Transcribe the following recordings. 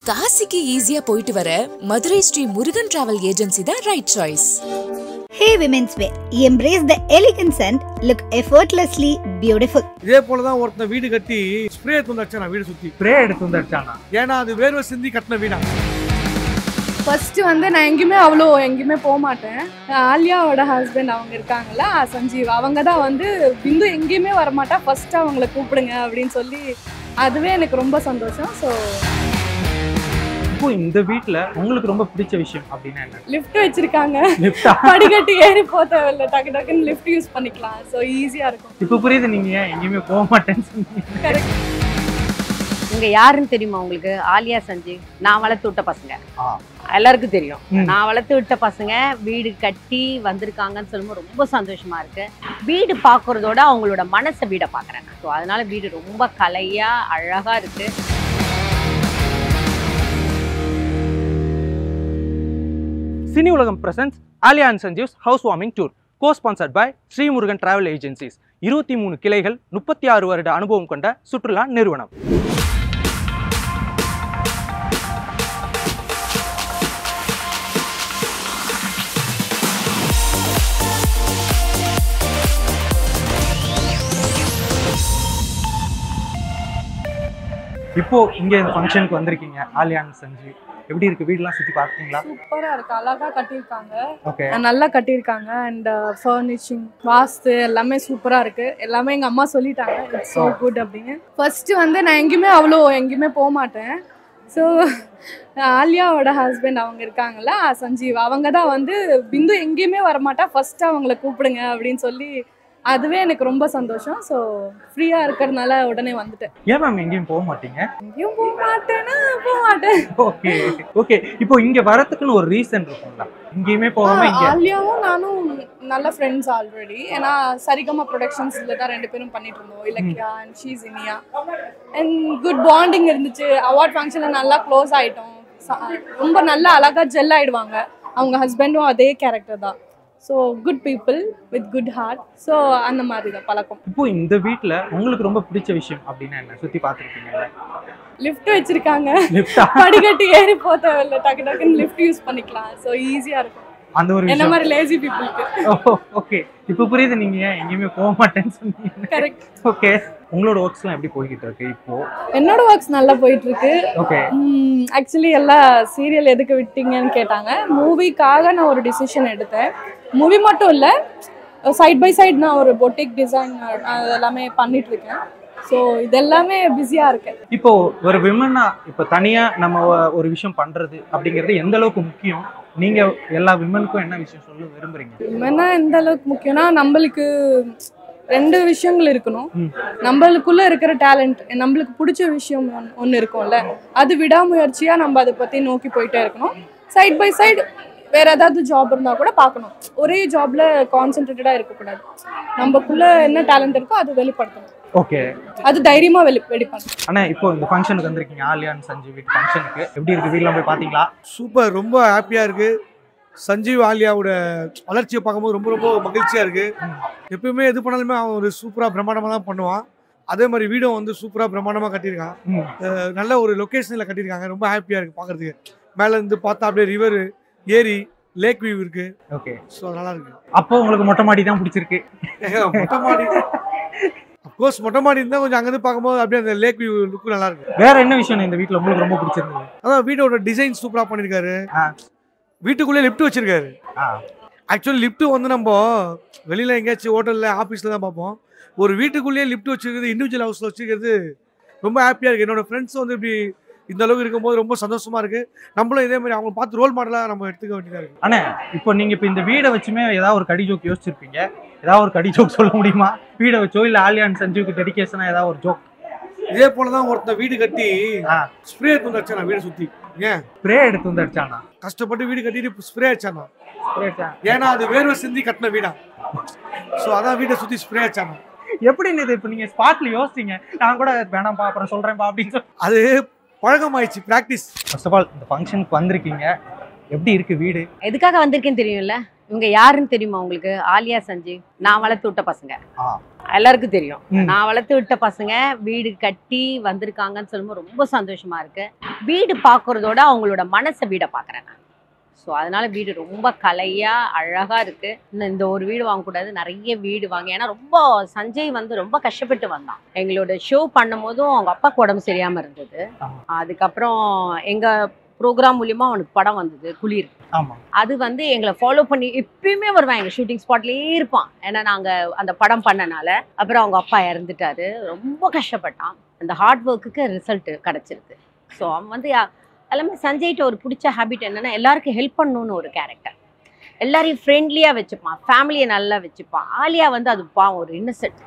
காசிக்கு ஈஸியா போயிட்டு வர மதுரை ஸ்ரீ முருகன் டிராவல் ஏஜென்சி தான் right choice. Hey Women's Wear, embrace the elegance and look effortlessly beautiful. இதே போல தான் ஒருத்தன் வீடு கட்டி ஸ்ப்ரே எடுத்து வந்தாச்சானா வீடு சுத்தி ஸ்ப்ரே எடுத்து வந்தாச்சானா ஏன்னா அது வேர்வை சிந்தி கட்டின வீடா. ஃபர்ஸ்ட் வந்து நான் எங்கேயுமே போக மாட்டேன். ஆலியாவோட ஹஸ்பண்ட் அவங்க இருக்காங்கல்ல சஞ்சீவ், அவங்க தான் வந்து பிந்து எங்கேயுமே வரமாட்டா, ஃபர்ஸ்ட் அவங்கள கூப்பிடுங்க அப்படின்னு சொல்லி அதுவே எனக்கு ரொம்ப சந்தோஷம். ஸோ இப்போ இந்த வீட்ல உங்களுக்கு ரொம்ப பிடிச்ச விஷயம் அப்படின்னா என்ன? லிஃப்ட் வச்சிருக்காங்க, படிக்கட்டு ஏறி போக தேவையில்லை, டக்கு டக்குன்னு லிஃப்ட் யூஸ் பண்ணிக்கலாம். ஸோ ஈஸியா இருக்கும். இப்போ புரியுது நீங்க எங்கேயுமே போக மாட்டேன்னு சொன்னீங்க. கரெக்ட். இங்க யாருன்னு தெரியுமா உங்களுக்கு? ஆலியா சஞ்சீவ். நான் வளர்த்து விட்ட பசங்க எல்லாருக்கும் தெரியும். நான் வளர்த்து விட்ட பசங்க வீடு கட்டி வந்திருக்காங்கன்னு சொல்லும்போது ரொம்ப சந்தோஷமா இருக்கு. வீடு பாக்குறதோட அவங்களோட மனசை வீடை பாக்குறேன். ஸோ அதனால வீடு ரொம்ப கலையா அழகா இருக்கு. Cini Ulagam presents Alya and Sanjeev's housewarming tour, co-sponsored by Sri Murugan travel agencies. 23 கிளைகள், 36 வருட அனுபவம் கொண்ட சுற்றுலா நிறுவனம். இப்போ இங்க இந்த ஃபங்க்ஷனுக்கு வந்திருக்கீங்க ஆலியா அண்ட் சஞ்சீவ். எப்படி இருக்கு? வீடெல்லாம் சுத்தி பார்த்தீங்களா? சூப்பரா இருக்கு, அழகா கட்டியிருக்காங்க, ஓகே, நல்லா கட்டியிருக்காங்க. அண்ட் ஃபர்னிச்சிங், வாஸ்து எல்லாமே சூப்பரா இருக்கு. எல்லாமே எங்க அம்மா சொல்லிட்டாங்க இட்ஸ் ஸோ குட் அப்படின்னு. ஃபர்ஸ்ட் வந்து நான் எங்கேயுமே போக மாட்டேன். ஸோ ஆலியாவோட ஹஸ்பண்ட் அவங்க இருக்காங்கல்ல சஞ்சீவ், அவங்க தான் வந்து பிந்து எங்கேயுமே வரமாட்டா, ஃபர்ஸ்ட் அவங்கள கூப்பிடுங்க அப்படின்னு சொல்லி அதுவே எனக்கு ரொம்ப சந்தோஷம். ஸோ ஃப்ரீயா இருக்கிறதுனால உடனே வந்துட்டேன். ஏன் மேம் எங்கேயும் போக மாட்டீங்க? எங்கேயும் போக மாட்டேன். Okay okay. இப்போ இங்க வரதுக்குன்னு ஒரு ரீசன் இருக்குங்களா? எங்கேயுமே போகாம இங்க ஆலியாவும் நானும் நல்ல ஃப்ரெண்ட்ஸ் ஆல்ரெடி. ஏன்னா சரிகமா ப்ரொடக்ஷன்ஸ்ல தான் 2 பேரும் பண்ணிட்டு இருந்தோம், Ilakkiya and she's Iniya. And good bonding இருந்துச்சு. அவார்ட் ஃபங்க்ஷன்ல நல்லா க்ளோஸ் ஆயிட்டோம். ரொம்ப நல்லா அழகா ஜெல் ஆயிடுவாங்க. அவங்க ஹஸ்பண்டும் அதே கேரக்டர் தான். So good people with good heart. So அந்த மாதிரி தான் பழக்கம். இப்போ இந்த வீட்ல உங்களுக்கு ரொம்ப பிடிச்ச விஷயம் அப்படின்னா என்ன? சுத்தி பார்த்துருக்கீங்கல்ல, லிஃப்ட் வச்சிருக்காங்க, படிக்கட்டு ஏறி போக தேவையில்லை, டக்கு டக்குன்னு லிஃப்ட் யூஸ் பண்ணிக்கலாம். ஸோ ஈஸியா இருக்கும் அந்த ஒரு என்ன மாதிரி லேசி பீப்புளுக்கு. ஓகே, இப்போ புரியுது நீங்க எங்கேயுமே போக மாட்டேன்னு சொன்னீங்க. கரெக்ட். ஓகே, உங்களோட ஒர்க்ஸ்லாம் எப்படி போய்கிட்டு இருக்கு இப்போ? என்னோட ஒர்க்ஸ் நல்லா போயிட்டு இருக்கு. ஓகே. ஆக்சுவலி எல்லா சீரியல் எதுக்கு விட்டீங்கன்னு கேட்டாங்க. மூவிக்காக நான் ஒரு டிசிஷன் எடுத்தேன். மூவி மட்டும் இல்லை, சைட் பை சைட் நான் ஒரு பொட்டிக் டிசைன் அதெல்லாமே பண்ணிட்டு இருக்கேன். ஸோ இதெல்லாமே பிஸியாக இருக்கேன். இப்போ ஒரு விமனா இப்போ தனியாக நம்ம ஒரு விஷயம் பண்ணுறது அப்படிங்கிறது எந்த அளவுக்கு முக்கியம்? நீங்கள் எல்லா விமனுக்கும் என்ன விஷயம் சொல்ல விரும்புறீங்க? விமனா எந்த அளவுக்கு முக்கியம்னா, நம்மளுக்கு 2 விஷயங்கள் இருக்கணும். நம்மளுக்குள்ள இருக்கிற டேலண்ட், நம்மளுக்கு பிடிச்ச விஷயம் ஒன்று இருக்கும்ல, அது விடாமுயற்சியாக நம்ம அதை பற்றி நோக்கி போயிட்டே இருக்கணும். சைட் பை சைடு வேற ஏதாவது ஜாப் இருந்தால் கூட பார்க்கணும். ஒரே ஜாப்ல கான்சென்ட்ரேட்டடாக இருக்கக்கூடாது. நம்மக்குள்ள என்ன டேலண்ட் இருக்கோ அது வெளிப்படுத்தணும். ஓகே, அது தைரியமா வெளிப்படுத்தணும். அண்ணா, இப்போ இந்த ஃபங்க்ஷனுக்கு வந்திருக்கீங்க, ஆலியா அண்ட் சஞ்சீவ் வீட் ஃபங்க்ஷனுக்கு. எப்படி இருக்கு? வீடெலாம் போய் பார்த்தீங்களா? சூப்பர், ரொம்ப ஹாப்பியாக இருக்குது. சஞ்சீவ் ஆலியாவோட வளர்ச்சியை பார்க்கும்போது ரொம்ப ரொம்ப மகிழ்ச்சியாக இருக்குது. எப்பயுமே எது பண்ணாலுமே அவன் ஒரு சூப்பராக பிரம்மாண்டமாக தான் பண்ணுவான். அதே மாதிரி வீடும் வந்து சூப்பராக பிரம்மாண்டமாக கட்டியிருக்கான். நல்ல ஒரு லொக்கேஷனில் கட்டியிருக்காங்க. ரொம்ப ஹாப்பியாக இருக்குது பார்க்குறதுக்கு. மேலேருந்து பார்த்தா அப்படியே ரிவர், ஏரி, லேக் வியூ இருக்குது. ஓகே, ஸோ நல்லா இருக்குது. அப்போ உங்களுக்கு மொட்டை மாடி தான் பிடிச்சிருக்கு? மொட்டை மாடி அப்கோர்ஸ் மொட்டை மாடி இருந்தால் கொஞ்சம் அங்கேருந்து பார்க்கும்போது அப்படியே அந்த லேக் வியூ லுக்கு நல்லா இருக்கு. வேற என்ன விஷயம் இந்த வீட்டில் உங்களுக்கு ரொம்ப பிடிச்சிருந்தது? அதான் வீட்டோட டிசைன் சூப்பராக பண்ணியிருக்காரு. வீட்டுக்குள்ளே லிஃப்ட் வச்சிருக்காரு. ஆக்சுவலி லிஃப்ட் வந்து நம்ம வெளியில் எங்கேயாச்சும் ஹோட்டலில் ஆஃபீஸில் தான் பார்ப்போம். ஒரு வீட்டுக்குள்ளேயே லிஃப்ட் வச்சுருக்கிறது, இண்டிவிஜுவல் ஹவுஸில் வச்சுருக்கிறது ரொம்ப ஹாப்பியாக இருக்குது. என்னோடய ஃப்ரெண்ட்ஸ் வந்து இப்படி இந்த அளவுக்கு இருக்கும்போது ரொம்ப சந்தோஷமாக இருக்குது. நம்மளும் இதே மாதிரி அவங்க பார்த்து ரோல் மாடலாக நம்ம எடுத்துக்க வேண்டியதாக இருக்குது. ஆனால் இப்போ நீங்கள் இப்போ இந்த வீடை வச்சுமே ஏதாவது ஒரு கடி ஜோக் யோசிச்சிருப்பீங்க. ஏதாவது ஒரு கடி ஜோக் சொல்ல முடியுமா? வீடை வச்சோ இல்லை ஆலியா அண்ட் சஞ்சீவுக்கு டெடிகேஷனாக ஏதாவது ஒரு ஜோக்? இதே போல தான் ஒருத்தன் வீடு கட்டி ஸ்ப்ரே எடுத்து வந்தாச்சானா வீடை சுற்றி. ஏன் ஸ்ப்ரே எடுத்து வந்துடுச்சானா? கஷ்டப்பட்டு வீடு கட்டிட்டு ஸ்ப்ரே அடிச்சானா. ஏன்னா அது வேர்வை சிந்தி கட்டின வீடா. ஸோ அதான் வீட்டை சுற்றி ஸ்ப்ரே அடிச்சானா. எப்படி இது இப்போ நீங்கள் ஸ்பாட்ல யோசிச்சிங்க? நான் கூட வேணாம்ப்பா அப்புறம் சொல்கிறேன்ப்பா அப்படின்னு சொல்லி அது பழக்கமாயிடுச்சு, ப்ராக்டிஸ். ஃபர்ஸ்ட் ஆஃப் ஆல் இந்த ஃபங்க்ஷனுக்கு வந்திருக்கீங்க, எப்படி இருக்கு வீடு? எதுக்காக வந்திருக்கேன்னு தெரியும்ல? இவங்க யாருன்னு தெரியுமா உங்களுக்கு? ஆலியா சஞ்சீவ். நான் வளர்த்து விட்ட பசங்க எல்லாருக்கும் தெரியும். நான் வளர்த்து விட்ட பசங்க வீடு கட்டி வந்திருக்காங்கன்னு சொல்லும்போது ரொம்ப சந்தோஷமா இருக்கு. வீடு பார்க்கறதோட அவங்களோட மனசை வீடை பார்க்குறேன் நான். ஸோ அதனால வீடு ரொம்ப கலையாக அழகாக இருக்குது. இன்னும் இந்த ஒரு வீடு வாங்கக்கூடாது, நிறைய வீடு வாங்க. ஏன்னா ரொம்ப சஞ்சய் வந்து ரொம்ப கஷ்டப்பட்டு வந்தான். எங்களோட ஷோ பண்ணும் போதும் அவங்க அப்பாவுக்கு உடம்பு சரியாமல் இருந்தது. அதுக்கப்புறம் எங்கள் ப்ரோக்ராம் மூலியமாக அவனுக்கு படம் வந்தது குளிர். அது வந்து எங்களை ஃபாலோ பண்ணி எப்பயுமே வருவான், எங்கள் ஷூட்டிங் ஸ்பாட்லேயே இருப்பான். ஏன்னா நாங்கள் அந்த படம் பண்ணனால. அப்புறம் அவங்க அப்பா இறந்துட்டாரு, ரொம்ப கஷ்டப்பட்டான். அந்த ஹார்ட் ஒர்க்குக்கு ரிசல்ட் கிடச்சிருக்கு. ஸோ அவன் வந்து எல்லாமே சஞ்சய்கிட்ட ஒரு பிடிச்ச ஹேபிட் என்னன்னா எல்லாருக்கும் ஹெல்ப் பண்ணணும்னு ஒரு கேரக்டர். எல்லாரையும் ஃப்ரெண்ட்லியாக வச்சுப்பான், ஃபேமிலியை நல்லா வச்சுப்பான். ஆலியா வந்து அது ஒரு இன்னசென்ட்,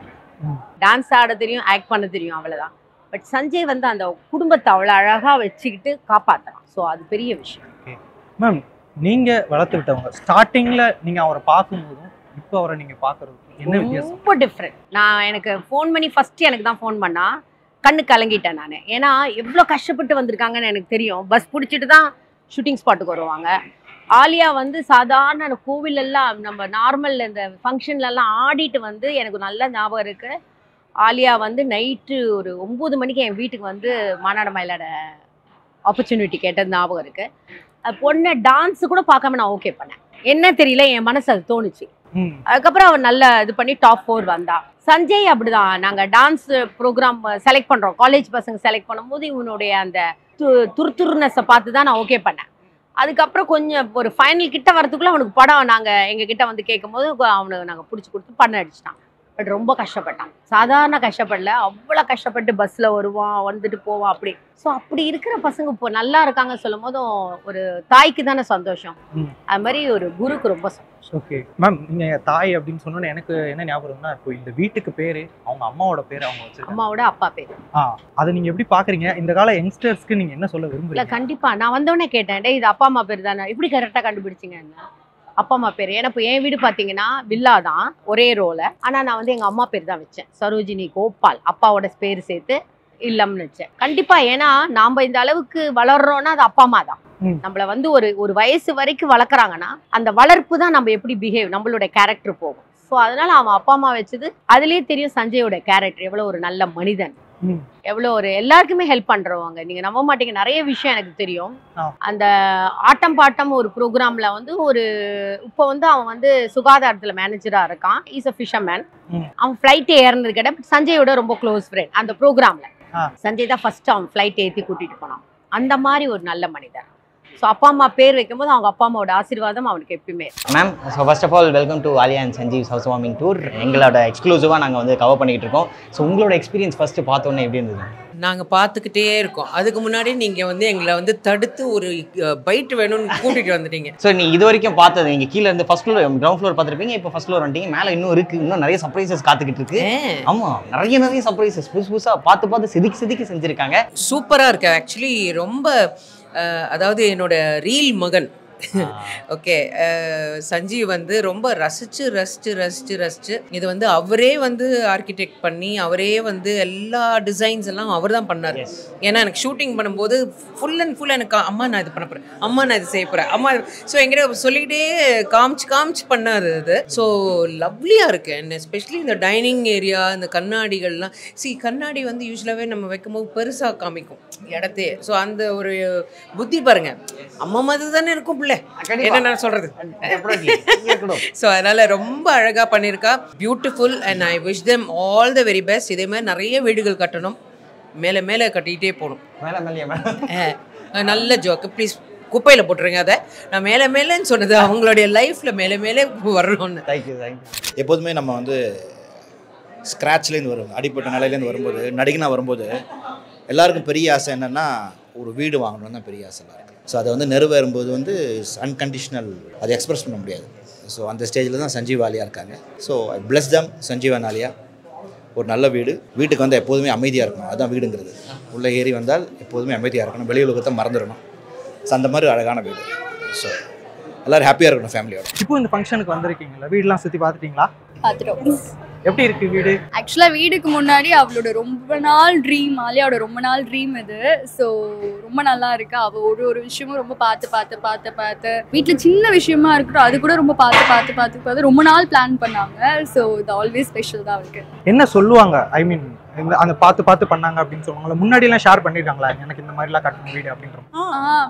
டான்ஸ் ஆட தெரியும், ஆக்ட் பண்ண தெரியும், அவ்வளோதான். பட் சஞ்சய் வந்து அந்த குடும்பத்தை அவ்வளோ அழகாக வச்சுக்கிட்டு காப்பாற்றலாம். ஸோ அது பெரிய விஷயம். மேம், நீங்கள் வளர்த்து விட்டவங்க ஸ்டார்டிங்கில் நீங்கள் அவரை பார்க்கும்போதும் இப்போ அவரை நீங்கள் பார்க்குறது என்ன வித்தியாசம்? ரொம்ப டிஃப்ரெண்ட். நான் எனக்கு ஃபோன் பண்ணி ஃபஸ்ட்டு எனக்கு தான் ஃபோன் பண்ணா, கண்ணு கலங்கிட்டேன் நான். ஏன்னா எவ்வளோ கஷ்டப்பட்டு வந்திருக்காங்கன்னு எனக்கு தெரியும். பஸ் பிடிச்சிட்டு தான் ஷூட்டிங் ஸ்பாட்டுக்கு வருவாங்க. ஆலியா வந்து சாதாரண கோவிலெல்லாம் நம்ம நார்மல் இந்த ஃபங்க்ஷன்லலாம் ஆடிட்டு வந்து எனக்கு நல்ல ஞாபகம் இருக்குது. ஆலியா வந்து நைட்டு ஒரு 9 மணிக்கு என் வீட்டுக்கு வந்து மாநாடு மயிலாட ஆப்பர்ச்சுனிட்டி கேட்டது ஞாபகம் இருக்குது. அது பொண்ணை டான்ஸு கூட பார்க்காம நான் ஓகே பண்ணேன். என்ன தெரியல, என் மனசு அது தோணுச்சு. அதுக்கப்புறம் அவன் நல்ல இது பண்ணி டாப் 4 வந்தா. சஞ்சய் அப்படிதான். நாங்கள் டான்ஸ் ப்ரோக்ராம் செலக்ட் பண்ணுறோம், காலேஜ் பசங்க செலக்ட் பண்ணும்போது இவனுடைய அந்த துருத்துருனஸை பார்த்து தான் நான் ஓகே பண்ணேன். அதுக்கப்புறம் கொஞ்சம் ஒரு ஃபைனல் கிட்ட வரதுக்குள்ளே அவனுக்கு படம் நாங்கள் எங்கள் கிட்ட வந்து கேட்கும் போது அவனுக்கு நாங்கள் பிடிச்சி கொடுத்து பண்ண அடிச்சிட்டான். பட் ரொம்ப கஷ்டப்பட்டான், சாதாரண கஷ்டப்படல, அவ்வளோ கஷ்டப்பட்டு பஸ்ஸில் வருவான், வந்துட்டு போவான். அப்படி ஸோ அப்படி இருக்கிற பசங்க இப்போ நல்லா இருக்காங்க சொல்லும் போதும் ஒரு தாய்க்கு தானே சந்தோஷம். அது மாதிரி ஒரு குருக்கு ரொம்ப சந்தோஷம். ஓகே மேம், நீங்கள் தாய் அப்படின்னு சொன்னோன்னே எனக்கு என்ன ஞாபகம்னா, இப்போ இந்த வீட்டுக்கு பேர் அவங்க அம்மாவோட பேர், அவங்க வச்சு அம்மாவோட அப்பா பேர். அதை நீங்கள் எப்படி பார்க்குறீங்க? இந்த கால யங்ஸ்டர்ஸ்க்கு நீங்கள் என்ன சொல்ல விரும்புறீங்க? இல்லை கண்டிப்பாக நான் வந்தோடனே கேட்டேன், டே இது அப்பா அம்மா பேர் தானே, இப்படி கரெக்டாக கண்டுபிடிச்சிங்க? அப்பா அம்மா பேர். ஏன்னா இப்போ என் வீடு பார்த்தீங்கன்னா வில்லா தான், ஒரே ரோல. ஆனால் நான் வந்து எங்கள் அம்மா பேர் தான் வச்சேன், சரோஜினி கோபால். அப்பாவோட பேர் சேர்த்து இல்லம்னு வச்சேன். கண்டிப்பாக ஏன்னா நாம் இந்த அளவுக்கு வளர்றோன்னா அது அப்பா அம்மா தான். நம்மளை வந்து ஒரு வயசு வரைக்கும் வளர்க்குறாங்கன்னா அந்த வளர்ப்பு தான் நம்ம எப்படி பிஹேவ், நம்மளோட கேரக்டர் போகும். ஸோ அதனால அவன் அப்பா அம்மா வச்சது. அதுலேயே தெரியும் சஞ்சயோட கேரக்டர் எவ்வளோ ஒரு நல்ல மனிதன், எவ்வளோ ஒரு எல்லாருக்குமே ஹெல்ப் பண்றவங்க. நீங்க நம்ப மாட்டீங்க, நிறைய விஷயம் எனக்கு தெரியும். அந்த ஆட்டம் பாட்டம் ஒரு ப்ரோக்ராம்ல வந்து ஒரு இப்போ வந்து அவன் வந்து சுகாதாரத்துல மேனேஜரா இருக்கான். Is a fisherman. அவன் ஃப்ளைட் ஏறினது கிடையாது, சஞ்சயோட ரொம்ப க்ளோஸ் ஃப்ரெண்ட். அந்த ப்ரோக்ராம்ல சஞ்சய் தான் ஃபர்ஸ்ட் அவன் ஃப்ளைட் ஏற்றி கூட்டிட்டு போனான். அந்த மாதிரி ஒரு நல்ல மனிதன். ஸோ அப்பா அம்மா பேர் வைக்கும்போது அவங்க அப்பா அம்மாவோட ஆசீர்வாதம் அவனுக்கு எப்பயுமே. Ma'am, so first of all welcome to Alya and Sanjeev's housewarming tour. எங்களோட எக்ஸ்க்ளூசிவாக நாங்கள் வந்து கவர் பண்ணிக்கிட்டு இருக்கோம். ஸோ உங்களோட எக்ஸ்பீரியன்ஸ் ஃபஸ்ட்டு பார்த்தோன்னே எப்படி இருந்தது? நாங்கள் பார்த்துக்கிட்டே இருக்கோம். அதுக்கு முன்னாடி நீங்கள் வந்து எங்களை வந்து தடுத்து ஒரு பைட் வேணும்னு கூட்டிகிட்டு வந்துட்டீங்க. ஸோ நீ இது வரைக்கும் பார்த்தது, நீங்கள் கீழே இருந்து ஃபர்ஸ்ட் ஃப்ளோர் கிரவுண்ட் ஃப்ளோர் பார்த்துருப்பீங்க, இப்போ ஃபர்ஸ்ட் ஃப்ளோர் வந்துட்டீங்க. மேலே இன்னும் இருக்குது, இன்னும் நிறைய சர்ப்ரைசஸ் காத்துக்கிட்டு இருக்கு. ஆமாம், நிறைய சர்ப்ரைசஸ் புதுசாக பார்த்து செதுக்கி செஞ்சுருக்காங்க. சூப்பராக இருக்கு. ஆக்சுவலி ரொம்ப அதாவது என்னோட ரீல் மகன் ஓகே சஞ்சீவ் வந்து ரொம்ப ரசிச்சு இது வந்து அவரே வந்து ஆர்கிடெக்ட் பண்ணி அவரே வந்து எல்லா டிசைன்ஸ் எல்லாம் அவர் தான் பண்ணார். ஏன்னா எனக்கு ஷூட்டிங் பண்ணும்போது ஃபுல் அண்ட் ஃபுல் எனக்கு அம்மா நான் இது பண்ண போகிறேன், அம்மா நான் இது செய்ய போகிறேன், அம்மா. ஸோ எங்கிட்ட சொல்லிக்கிட்டே காமிச்சு பண்ணார் அது. ஸோ லவ்லியாக இருக்குது. அண்ட் எஸ்பெஷலி இந்த டைனிங் ஏரியா, இந்த கண்ணாடிகள்லாம். கண்ணாடி வந்து யூஸ்வலாகவே நம்ம வைக்கும்போது பெருசாக காமிக்கும் இடத்தையே. ஸோ அந்த ஒரு புத்தி பாருங்க, அம்மா மாதிரி தானே இருக்கும் பிள்ளை, என்ன நான் சொல்றது. ஸோ அதனால ரொம்ப அழகா பண்ணியிருக்கா, beautiful. And I wish them all the very best. இதே மாதிரி நிறைய வீடுகள் கட்டணும், மேலே மேலே கட்டிகிட்டே போகணும். நல்ல ஜோக்கு, ப்ளீஸ் குப்பையில் போட்டுருங்க. அதை நான் மேலேன்னு சொன்னது அவங்களுடைய லைஃப்பில் மேலே வரணும்னு. தேங்க்யூ. எப்போதுமே நம்ம வந்து ஸ்க்ராட்ச்லேருந்து வரும், அடிப்பட்ட நிலையிலேருந்து வரும்போது, நடிகனாக வரும்போது எல்லாருக்கும் பெரிய ஆசை என்னென்னா ஒரு வீடு வாங்கணும்னு தான் பெரிய ஆசைலாம் இருக்குது. ஸோ அதை வந்து நிறைவேறும்போது வந்து அன்கண்டிஷனல், அதை எக்ஸ்பிரஸ் பண்ண முடியாது. ஸோ அந்த ஸ்டேஜில் தான் சஞ்சீவ் ஆலியா இருக்காங்க. So I bless them, Sanjeev and Alia. ஒரு நல்ல வீட்டுக்கு வந்து எப்போதுமே அமைதியாக இருக்கணும், அதுதான் வீடுங்கிறது. உள்ளே ஏறி வந்தால் எப்போதுமே அமைதியாக இருக்கணும், வெளி உலகத்தை மறந்துடணும். ஸோ அந்த மாதிரி அழகான வீடு. ஸோ எல்லோரும் ஹாப்பியாக இருக்கணும் ஃபேமிலியோட. இப்போ இந்த ஃபங்க்ஷனுக்கு வந்திருக்கீங்களா, வீடெலாம் சுற்றி பார்த்துட்டிங்களா? பார்த்துட்டோம். எப்படி இருக்கு வீடு? ஆக்சுவலாக வீடுக்கு முன்னாடி அவளோட ரொம்ப நாள் ட்ரீம், ஆலியாவோட ரொம்ப நாள் ட்ரீம் இது. ஸோ ரொம்ப நல்லா இருக்கு. அவள் ஒரு விஷயமும் ரொம்ப பார்த்து வீட்டில் சின்ன விஷயமா இருக்கட்டும் அது கூட ரொம்ப பார்த்து ரொம்ப நாள் பிளான் பண்ணாங்க. ஸோ இது ஆல்வேஸ் ஸ்பெஷல் தான் அவருக்கு. என்ன சொல்லுவாங்க? ஐ மீன் அந்த பார்த்து பண்ணாங்க அப்படின்னு சொல்லுவாங்களா? முன்னாடி எல்லாம் ஷேர் பண்ணிருக்காங்களா எனக்கு இந்த மாதிரி எல்லாம் கட்டணும் வீடு அப்படின்ற?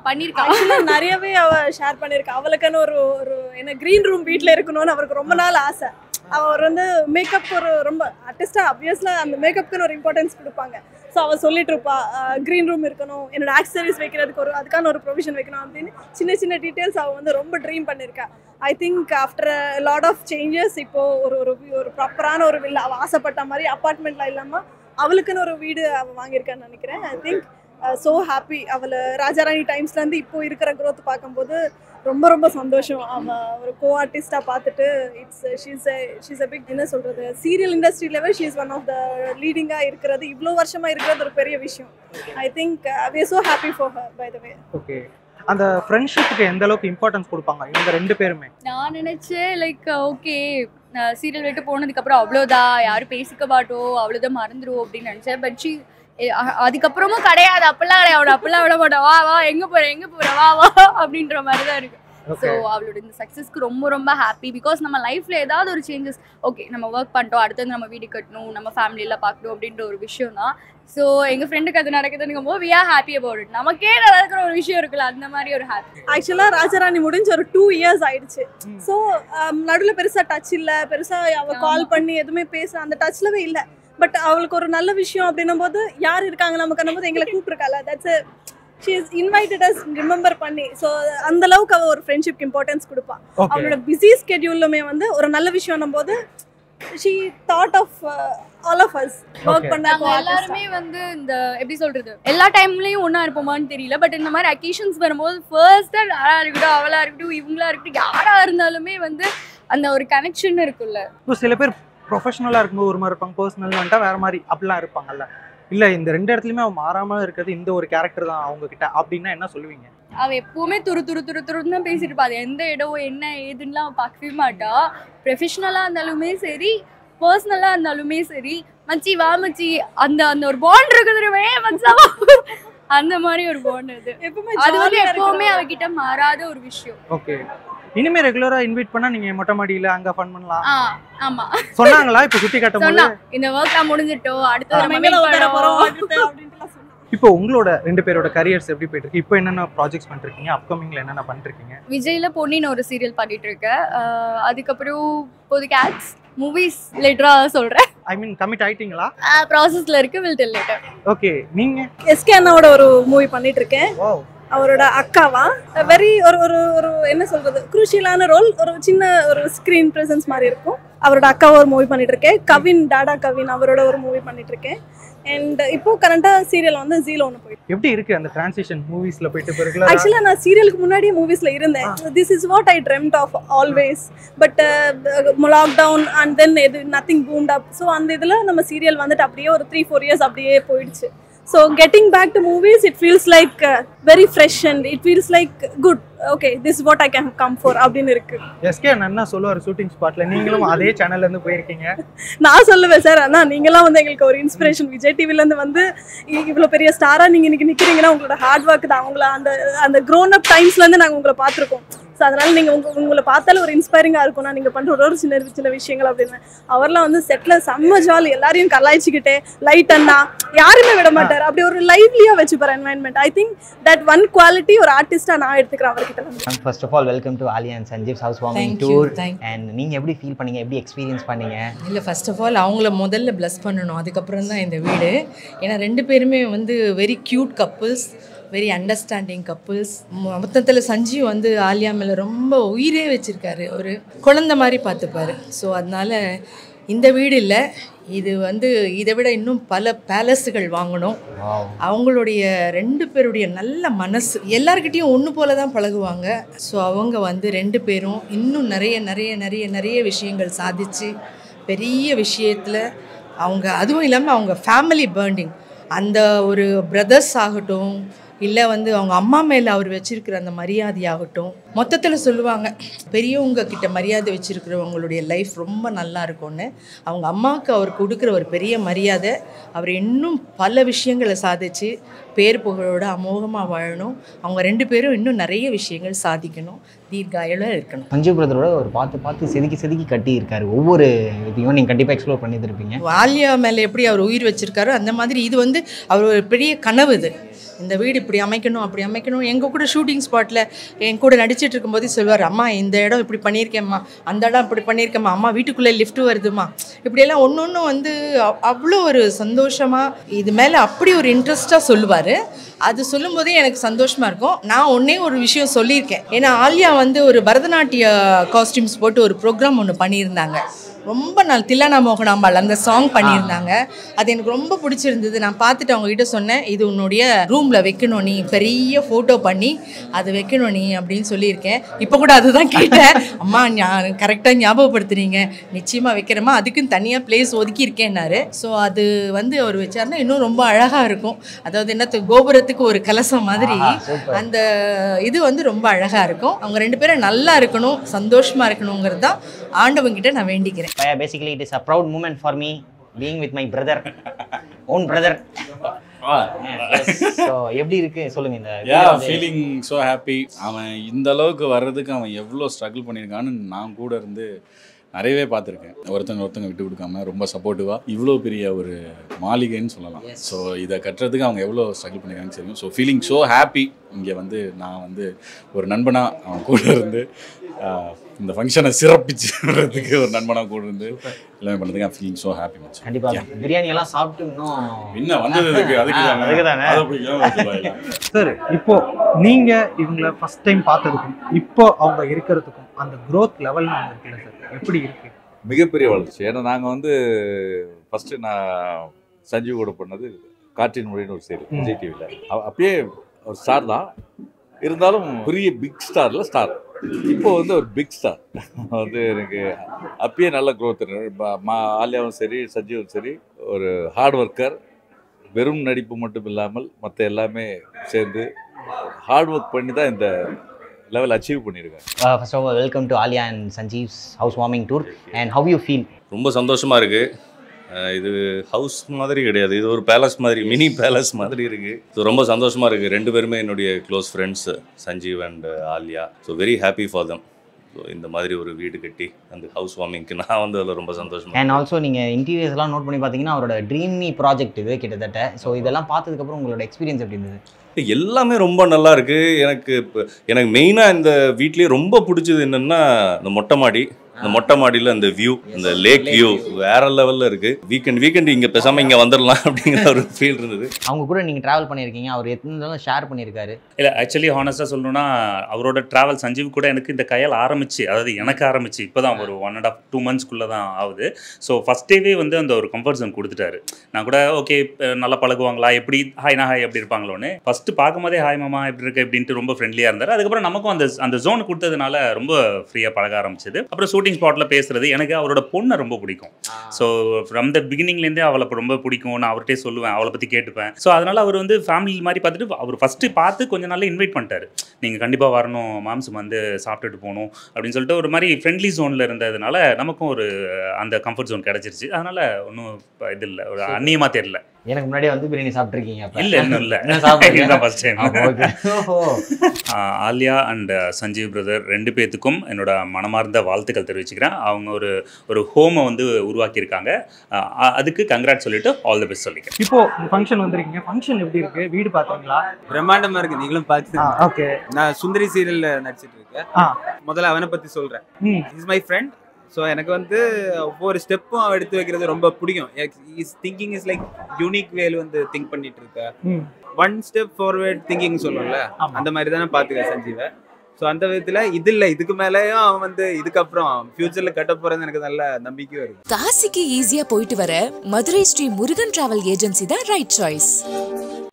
பண்ணிருக்காங்க. நிறையவே அவ ஷேர் பண்ணிருக்கா. அவளுக்குன்னு ஒரு என்ன கிரீன் ரூம் வீட்ல இருக்கணும்னு அவருக்கு ரொம்ப நாள் ஆசை. அவர் வந்து மேக்கப் ஒரு ரொம்ப ஆர்டிஸ்டா ஆப்வியஸ்லா அந்த மேக்கப்புக்கு ஒரு இம்பார்ட்டன்ஸ் கொடுப்பாங்க. ஸோ அவள் சொல்லிட்டு இருப்பா க்ரீன் ரூம் இருக்கணும், என்னோட ஆக்சசரிஸ் வைக்கிறதுக்கு அதுக்கான ஒரு ப்ரொவிஷன் வைக்கணும் அப்படின்னு சின்ன டீட்டெயில்ஸ் அவள் வந்து ரொம்ப ட்ரீம் பண்ணியிருக்கா. I think after lot of changes இப்போ ஒரு ப்ராப்பரான ஒரு வீடு அவள் ஆசைப்பட்ட மாதிரி அப்பார்ட்மெண்ட்லாம் இல்லாமல் அவளுக்குன்னு ஒரு வீடு அவள் வாங்கியிருக்கான்னு நினைக்கிறேன். I think so happy. அவளை ராஜாராணி டைம்ஸ்லேருந்து இப்போ இருக்கிற க்ரோத் பார்க்கும்போது ரொம்ப சந்தோஷம். அவள் ஒரு கோ ஆர்டிஸ்டாக பார்த்துட்டு ஷீஸ் அ பிக் என்ன சொல்கிறது serial industry level she is one of the லீடிங்காக இருக்கிறது. இவ்வளோ வருஷமாக இருக்கிறது ஒரு பெரிய விஷயம். I think we are so happy for her by the way. Okay, அந்த ஃப்ரெண்ட்ஷிப்புக்கு எந்த அளவுக்கு இம்பார்ட்டன்ஸ் கொடுப்பாங்க இவங்க ரெண்டு பேருமே? நான் நினைச்சேன் லைக் ஓகே சீரியல் விட்டு போனதுக்கப்புறம் அவ்வளோதான், யாரும் பேசிக்க மாட்டோம், அவ்வளோதான் மறந்துடுவோம் அப்படின்னு நினச்சேன். பட் அதுக்கப்புறமும் கிடையாது, அப்பெல்லாம் கிடையாது, அப்பெல்லாம் விட மாட்டோம், வா எங்கே போகிற வா அப்படின்ற மாதிரி தான் இருக்கு. ஸோ அவளோட இந்த சக்ஸஸ்க்கு ரொம்ப ஹாப்பி. பிகாஸ் நம்ம லைஃப்ல ஏதாவது ஒரு சேஞ்சஸ், ஓகே நம்ம ஒர்க் பண்ணிட்டோம், அடுத்தது நம்ம வீடு கட்டணும், நம்ம ஃபேமிலியெல்லாம் பார்க்கணும் அப்படின்ற ஒரு விஷயம் தான். ஸோ எங்கள் ஃப்ரெண்டுக்கு அது நடக்குதுன்னு போது we are happy about it. நமக்கே நடக்கிற ஒரு விஷயம் இருக்குல்ல, அந்த மாதிரி ஒரு ஹாப்பி. ஆக்சுவலாக ராஜாராணி முடிஞ்ச ஒரு 2 years ஆயிடுச்சு. ஸோ நடுவில் பெருசாக டச் இல்லை, பெருசாக அவள் கால் பண்ணி எதுவுமே பேச அந்த டச்லவே இல்லை. பட் அவளுக்கு ஒரு நல்ல விஷயம் அப்படின்னும் போது யார் இருக்காங்க நமக்கு போது எங்களை கூப்பிட்டுருக்கால, that's she has invited us remember பண்ணி. ஸோ அந்த அளவுக்கு அவள் ஒரு ஃப்ரெண்ட்ஷிப்க்கு இம்பார்ட்டன்ஸ் கொடுப்பா. அவளோட பிஸி ஸ்கெடியூல்லுமே வந்து ஒரு நல்ல விஷயம் போது she thought of all of us work பண்ணாங்க. எல்லாருமே வந்து இந்த எப்படி சொல்றது எல்லா டைம்லயும் ஒண்ணா இருப்போமான்னு தெரியல. பட் இந்த மாதிரி அக்கேஷன்ஸ் வரும்போது ஃபர்ஸ்ட் யாரா இருக்கட்டும், அவளா இருக்கட்டும், இவங்களா இருக்கட்டும், யாரா இருந்தாலுமே வந்து அந்த ஒரு கனெக்ஷன் இருக்குல்ல. சில பேர் ப்ரொஃபஷனலாக இருக்கும்போது ஒரு மாதிரி இருப்பாங்க, பர்சனல் வந்துட்டா வேற மாதிரி அப்படிலாம் இருப்பாங்கல்ல. இல்லை இந்த ரெண்டு இடத்துலையுமே அவன் மாறாமல் இருக்கிறது இந்த ஒரு கேரக்டர் தான் அவங்க கிட்ட அப்படின்னா என்ன சொல்லுவீங்க? அவ எப்பவுமே துருன்னு தான் பேசிட்டு இருப்பா. அது எந்த இடம் என்ன ஏதுன்னா அவ பார்க்கவே மாட்டா. ப்ரொஃபஷனலா இருந்தாலுமே சரி, பர்சனலா இருந்தாலுமே சரி, மச்சி வா மச்சி அந்த அந்த ஒரு பாண்ட் இருக்குதுமே மச்சா, அந்த மாதிரி ஒரு பாண்ட். அது வந்து எப்பவுமே அவகிட்ட மாறாத ஒரு விஷயம். ஓகே, இனிமே ரெகுலரா இன்வைட் பண்ணா நீங்க மொட்டை மாடியில அங்க ஃபன் பண்ணலாம். ஆமா சொன்னாங்களா? இப்ப சுத்தி காட்டும்போது இந்த வர்க்லாம் முடிஞ்சிட்டோம், அடுத்து நம்ம மீட் பண்ண போறோம் அப்படின்ட்டுலாம் சொன்னாங்க. இப்போ உங்களோட ரெண்டு பேரோட கரியர்ஸ் எப்படி போயிட்டு இருக்கு? இப்போ என்னென்ன ப்ராஜெக்ட்ஸ் பண்ணிருக்கீங்க? அப்கமிங்ல என்னென்ன பண்ணிருக்கீங்க? விஜய்ல பொன்னின்னு ஒரு சீரியல் பண்ணிட்டு இருக்கேன். அதுக்கப்புறம் இப்போது கேட்ஸ் மூவிஸ் லேட்டரா சொல்றேன். ஐ மீன் கமிட் ஆயிட்டீங்களா? ப்ராசஸ்ல இருக்கு, வில் டெல் லேட்டர். ஓகே, நீங்க? எஸ்கே அண்ணாவோட ஒரு மூவி பண்ணிட்டு இருக்கேன். அவரோட அக்காவா வெரி ஒரு என்ன சொல்றது குரூஷியலான ரோல், ஒரு சின்ன ஒரு ஸ்க்ரீன் ப்ரெசன்ஸ் மாதிரி இருக்கும். அவரோட அக்காவை ஒரு மூவி பண்ணிட்டு இருக்கேன். கவின் டாடா கவின் அவரோட ஒரு மூவி பண்ணிட்டு இருக்கேன். அண்ட் இப்போ கரண்டா சீரியல் வந்து ஜீல ஒன்று போயிட்டு. எப்படி இருக்கு அந்த டிரான்சிஷன் மூவிஸ்ல போயிட்டு ரெகுலரா? ஆக்சுவலா நான் சீரியலுக்கு முன்னாடியே மூவிஸ்ல இருந்தேன். This is what I dreamed of always. But lockdown and then இது நத்திங் பூம்ட் அப். ஸோ அந்த இதில் நம்ம சீரியல் வந்துட்டு அப்படியே ஒரு 3-4 years அப்படியே போயிடுச்சு. So getting back to movies, it feels like very fresh and it feels like good. Okay, this is what I can come for அப்படினு இருக்கு. எஸ்கே அண்ணா சொல்லுவார் ஷூட்டிங் ஸ்பாட்ல, நீங்களும் அதே சேனல்ல இருந்து போயிருக்கீங்க. நான் சொல்லுவேன் சார், அண்ணா நீங்களாம் வந்து எங்களுக்கு ஒரு இன்ஸ்பிரேஷன். விஜய் டிவில இருந்து வந்து இவ்வளோ பெரிய ஸ்டாரா நீங்க இன்னைக்கு நிக்கிறீங்கன்னா உங்களோட ஹார்ட் ஒர்க் தான். உங்களை அந்த க்ரோன் அப் டைம்ஸ்ல இருந்து நாங்கள் உங்களை பார்த்துருக்கோம். ஸோ அதனால நீங்கள் உங்களை பார்த்தாலும் ஒரு இன்ஸ்பைரிங்காக இருக்கும்னா நீங்கள் பண்ணுற ஒரு சின்ன விஷயங்கள் அப்படின்னு. அவர்லாம் வந்து செட்டில் செம்ம ஜாலி, எல்லாரையும் கலாய்ச்சிக்கிட்டே லைட் அண்ணா யாருமே விட மாட்டார். அப்படி ஒரு லைவ்லியாக வச்சுப்பார் environment. I think that one quality ஒரு ஆர்டிஸ்டாக நான் எடுத்துக்கிறேன் அவர்கிட்ட வந்து. First of all welcome to Alya and Sanjeev's housewarming tour. And நீங்கள் எப்படி ஃபீல் பண்ணீங்க, எப்படி எக்ஸ்பீரியன்ஸ் பண்ணீங்க? இல்லை, ஃபர்ஸ்ட் ஆஃப் ஆல் அவங்கள முதல்ல ப்ளஸ் பண்ணணும், அதுக்கப்புறம் தான் இந்த வீடு. ஏன்னா ரெண்டு பேருமே வந்து very cute couples, very understanding couples. மொத்தத்தில் சஞ்சீவ் வந்து ஆலியா மேலே ரொம்ப உயிரே வச்சுருக்காரு, ஒரு குழந்தை மாதிரி பார்த்துப்பாரு. ஸோ அதனால் இந்த வீடு இல்லை, இது வந்து இதை விட இன்னும் பல பேலஸுகள் வாங்கணும். அவங்களுடைய ரெண்டு பேருடைய நல்ல மனசு, எல்லாருக்கிட்டையும் ஒன்று போல தான் பழகுவாங்க. ஸோ அவங்க வந்து ரெண்டு பேரும் இன்னும் நிறைய நிறைய நிறைய நிறைய விஷயங்கள் சாதித்து பெரிய விஷயத்தில் அவங்க, அதுவும் இல்லாமல் அவங்க ஃபேமிலி பாண்டிங், அந்த ஒரு பிரதர்ஸ் ஆகட்டும், இல்லை வந்து அவங்க அம்மா மேலே அவர் வச்சிருக்கிற அந்த மரியாதையாகட்டும், மொத்தத்தில் சொல்லுவாங்க பெரியவங்க கிட்ட மரியாதை வச்சுருக்கிறவங்களுடைய லைஃப் ரொம்ப நல்லா இருக்கும்னு. அவங்க அம்மாவுக்கு அவர் கொடுக்குற ஒரு பெரிய மரியாதை, அவர் இன்னும் பல விஷயங்களை சாதிச்சு பேர் புகழோட அமோகமாக வாழணும். அவங்க 2 பேரும் இன்னும் நிறைய விஷயங்கள் சாதிக்கணும், தீர்காயுள இருக்கணும். சஞ்சீவ் பிரதரோட ஒரு பார்த்து செதுக்கி கட்டி இருக்காரு. ஒவ்வொரு இதையும் நீங்கள் கண்டிப்பாக எக்ஸ்ப்ளோர் பண்ணியிருப்பீங்க. ஆலியா மேலே எப்படி அவர் உயிர் வச்சிருக்காரோ அந்த மாதிரி இது வந்து அவர் ஒரு பெரிய கனவு. இது இந்த வீடு இப்படி அமைக்கணும் அப்படி அமைக்கணும். எங்கள் கூட ஷூட்டிங் ஸ்பாட்டில் என் கூட நடிச்சிட்டு இருக்கும்போது சொல்லுவார், அம்மா இந்த இடம் இப்படி பண்ணியிருக்கேம்மா, அந்த இடம் இப்படி பண்ணியிருக்கேம்மா, அம்மா வீட்டுக்குள்ளே லிஃப்ட் வருதுமா, இப்படியெல்லாம் ஒன்று ஒன்று வந்து அவ்வளோ ஒரு சந்தோஷமாக இது மேலே அப்படி ஒரு இன்ட்ரெஸ்ட்டாக சொல்லுவார். அது சொல்லும்போதே எனக்கு சந்தோஷமாக இருக்கும். நான் ஒரு விஷயம் சொல்லியிருக்கேன். ஏன்னா ஆலியா வந்து ஒரு பரதநாட்டிய காஸ்டியூம்ஸ் போட்டு ஒரு ப்ரோக்ராம் ஒன்று பண்ணியிருந்தாங்க. ரொம்ப நாள் தில்லானா மோகனாம்பாள் அந்த சாங் பண்ணியிருந்தாங்க. அது எனக்கு ரொம்ப பிடிச்சிருந்தது. நான் பார்த்துட்டு அவங்ககிட்ட சொன்னேன், இது உன்னுடைய ரூமில் வைக்கணும், நீ பெரிய ஃபோட்டோ பண்ணி அதை வைக்கணும் நீ அப்படின்னு சொல்லியிருக்கேன். இப்போ கூட அதுதான் கேட்டேன், அம்மா கரெக்டாக ஞாபகப்படுத்துறீங்க, நிச்சயமாக வைக்கிறேம்மா, அதுக்குன்னு தனியாக பிளேஸ் ஒதுக்கியிருக்கேன்னாரு. ஸோ அது வந்து அவர் வச்சாருன்னா இன்னும் ரொம்ப அழகாக இருக்கும். அதாவது என்ன, கோபுரத்துக்கு ஒரு கலசம் மாதிரி அந்த இது வந்து ரொம்ப அழகாக இருக்கும். அவங்க 2 பேரும் நல்லா இருக்கணும், சந்தோஷமாக இருக்கணுங்கிறது தான் ஆண்டவங்கிட்ட நான் வேண்டிக்கிறேன். Basically, it is a proud moment for me being with my brother, own brother. So, எப்படி இருக்கு சொல்லுங்க இந்த? Feeling so happy. அவன் இந்த அளவுக்கு வர்றதுக்கு அவன் எவ்வளோ ஸ்ட்ரகிள் பண்ணியிருக்கான்னு நான் கூட இருந்து நிறையவே பார்த்துருக்கேன். ஒருத்தங்க விட்டு கொடுக்காம ரொம்ப சப்போர்ட்டிவாக இவ்வளோ பெரிய ஒரு மாளிகைன்னு சொல்லலாம். ஸோ இதை கட்டுறதுக்கு அவங்க எவ்வளோ ஸ்ட்ரகிள் பண்ணியிருக்காங்கன்னு தெரியும். So feeling so happy. இங்கே வந்து நான் வந்து ஒரு நண்பனாக அவன் கூட இருந்து இந்த ஃபங்க்ஷனை சிறப்பிச்சுறதுக்கு ஒரு நண்பனாக கூட இருந்து எல்லாமே பண்ணுறதுக்கு I'm feeling so happy much. கண்டிப்பாக பிரியாணி எல்லாம் சாப்பிட்டு இன்னும் வந்ததுக்கு அதுக்கு தானே. சார், இப்போ நீங்கள் இவங்களை ஃபஸ்ட் டைம் பார்த்ததுக்கும் இப்போ அவங்க இருக்கிறதுக்கும் அந்த க்ரோத் லெவல் இருக்குல்ல சார், எப்படி இருக்கு? மிகப்பெரிய வளர்ச்சி. ஏன்னா நாங்கள் வந்து ஃபஸ்ட்டு நான் சஞ்சீவ் கூட பண்ணது காற்றின் மொழின்னு ஒரு சீரியல் விஜய் டிவியில். அப்பயே ஒரு ஸ்டார் தான், இருந்தாலும் பெரிய பிக் ஸ்டாரில் ஸ்டார். இப்போ வந்து ஒரு பிக் ஸ்டார் வந்து எனக்கு அப்பயே நல்ல க்ரோத். ஆலியாவும் சரி சஞ்சீவும் சரி ஒரு ஹார்ட் ஒர்க்கர். வெறும் நடிப்பு மட்டும் இல்லாமல் மற்ற எல்லாமே சேர்ந்து ஹார்ட் ஒர்க் பண்ணி தான் இந்த லெவல் அச்சீவ் பண்ணியிருக்காங்க. First of all welcome to Alya and Sanjeev's housewarming tour. And how you feel? ரொம்ப சந்தோஷமாக இருக்குது. இது ஹவுஸ் மாதிரி கிடையாது, இது ஒரு பேலஸ் மாதிரி, மினி பேலஸ் மாதிரி இருக்குது. ஸோ ரொம்ப சந்தோஷமாக இருக்குது. 2 பேருமே என்னுடைய close friends, Sanjeev and Alia. So very happy for them. So இந்த மாதிரி ஒரு வீடு கட்டி அந்த ஹவுஸ் வார்மிங்க்கு நான் வந்து அதில் ரொம்ப சந்தோஷம். அண்ட் ஆல்சோ நீங்கள் இன்டீரியர்ஸ்லாம் நோட் பண்ணி பார்த்தீங்கன்னா அவரோட ட்ரீமி ப்ராஜெக்ட் இது கிட்டத்தட்ட. ஸோ இதெல்லாம் பார்த்ததுக்கப்புறம் உங்களோட எக்ஸ்பீரியன்ஸ் எப்படி இருந்தது? எல்லாமே ரொம்ப நல்லா இருக்குது. எனக்கு மெயினாக இந்த வீட்லேயே ரொம்ப பிடிச்சது என்னென்னா இந்த மொட்டை மாடி. இந்த மொட்டை மாடியில் அந்த வியூ, அந்த லேக் வியூ வேற லெவலில் இருக்குது. வீக்கெண்ட் இங்கே பேசாமல் இங்கே வந்துடலாம் அப்படிங்கிற ஒரு ஃபீல் இருந்தது. அவங்க கூட நீங்கள் ட்ராவல் பண்ணியிருக்கீங்க, அவர் எத்தனை ஷேர் பண்ணியிருக்காரு? இல்லை, ஆக்சுவலி ஹானஸ்ட்டாக சொல்லணும்னா அவரோட ட்ராவல் சஞ்சீவ் கூட எனக்கு இந்த கையால் ஆரம்பிச்சு, அதாவது எனக்கு ஆரம்பிச்சு இப்போ தான் ஒரு 1.5-2 monthsக்குள்ளே தான் ஆகுது. ஸோ ஃபஸ்ட் டேவே வந்து அந்த ஒரு கம்ஃபர்ட் ஜோன் கொடுத்துட்டாரு. நான் கூட ஓகே நல்லா பழகுவாங்களா, எப்படி ஹாய்னா ஹாய் எப்படி இருப்பாங்களோன்னு ஃபஸ்ட்டு பார்க்கும்போதே ஹாய் மாமா எப்படி இருக்கு அப்படின்ட்டு ரொம்ப ஃப்ரெண்ட்லியாக இருந்தார். அதுக்கப்புறம் நமக்கும் அந்த ஜோன் கொடுத்ததுனால ரொம்ப ஃப்ரீயாக பழக ஆரம்பிச்சது. அப்புறம் ஷூட்டிங் ஸ்பாட்டில் பேசுறது, எனக்கு அவரோட பொண்ணை ரொம்ப பிடிக்கும். ஸோ ஃப்ரம் த பிகினிங்லேருந்தே அவளை ரொம்ப பிடிக்கும். நான் அவர்கிட்டே சொல்லுவேன், அவளை பற்றி கேட்டுப்பேன். ஸோ அதனால் அவர் வந்து ஃபேமிலி மாதிரி பார்த்துட்டு அவர் ஃபஸ்ட்டு பார்த்து கொஞ்சம் நாளில் இன்வைட் பண்ணிட்டார். நீங்கள் கண்டிப்பாக வரணும், மாம்சம் வந்து சாப்பிட்டுட்டு போகணும் அப்படின்னு சொல்லிட்டு ஒரு மாதிரி ஃப்ரெண்ட்லி ஜோனில் இருந்ததுனால நமக்கும் ஒரு அந்த கம்ஃபர்ட் ஜோன் கிடச்சிருச்சு. அதனால் ஒன்றும் இது இல்லை, ஒரு அந்நியமாக தெரியல. எனக்கு முன்னாடியே வந்து பிரியாணி சாப்பிட்ருக்கீங்க? இல்லை, இன்னும் இல்லை, first time. Alia and Sanjeev brother 2 பேத்துக்கும் என்னோட மனமார்ந்த வாழ்த்துக்கள் தெரிவிச்சுக்கிறேன். அவங்க ஒரு ஹோமை வந்து உருவாக்கியிருக்காங்க. அதுக்கு கங்க்ராட் சொல்லிட்டு ஆல் தி பெஸ்ட் சொல்லிக்கிறேன். இப்போ ஃபங்க்ஷன் வந்திருக்கீங்க, ஃபங்க்ஷன் எப்படி இருக்கு? வீடு பார்த்தீங்களா? பிரம்மாண்டமா இருக்கு, நீங்களும் பார்த்து. ஓகே, நான் சுந்தரி சீரியல்ல நடிச்சிட்டு இருக்கேன். முதல்ல அவனை பத்தி சொல்றேன். Is my friend. ஸோ எனக்கு வந்து ஒவ்வொரு ஸ்டெப்பும் அவன் எடுத்து வைக்கிறது ரொம்ப பிடிக்கும். Is thinking is like unique வேல் வந்து திங்க் பண்ணிட்டு இருக்க. 1 step ஃபார்வர்ட் திங்கிங் சொல்லும்ல, அந்த மாதிரி தானே பார்த்துக்க சஞ்சீவை. ஸோ அந்த விதத்தில் இது இல்லை, இதுக்கு மேலேயும் அவன் வந்து இதுக்கப்புறம் ஃபியூச்சரில் கட்ட போகிறது எனக்கு நல்ல நம்பிக்கையும் இருக்கு. காசிக்கு ஈஸியா போயிட்டு வர மதுரை ஸ்ரீ முருகன் டிராவல் ஏஜென்சி தான் right choice.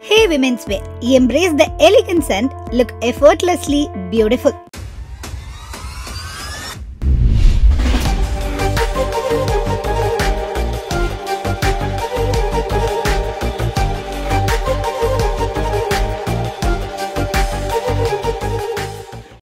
Hey Women's Wear, embrace the elegance and look effortlessly beautiful.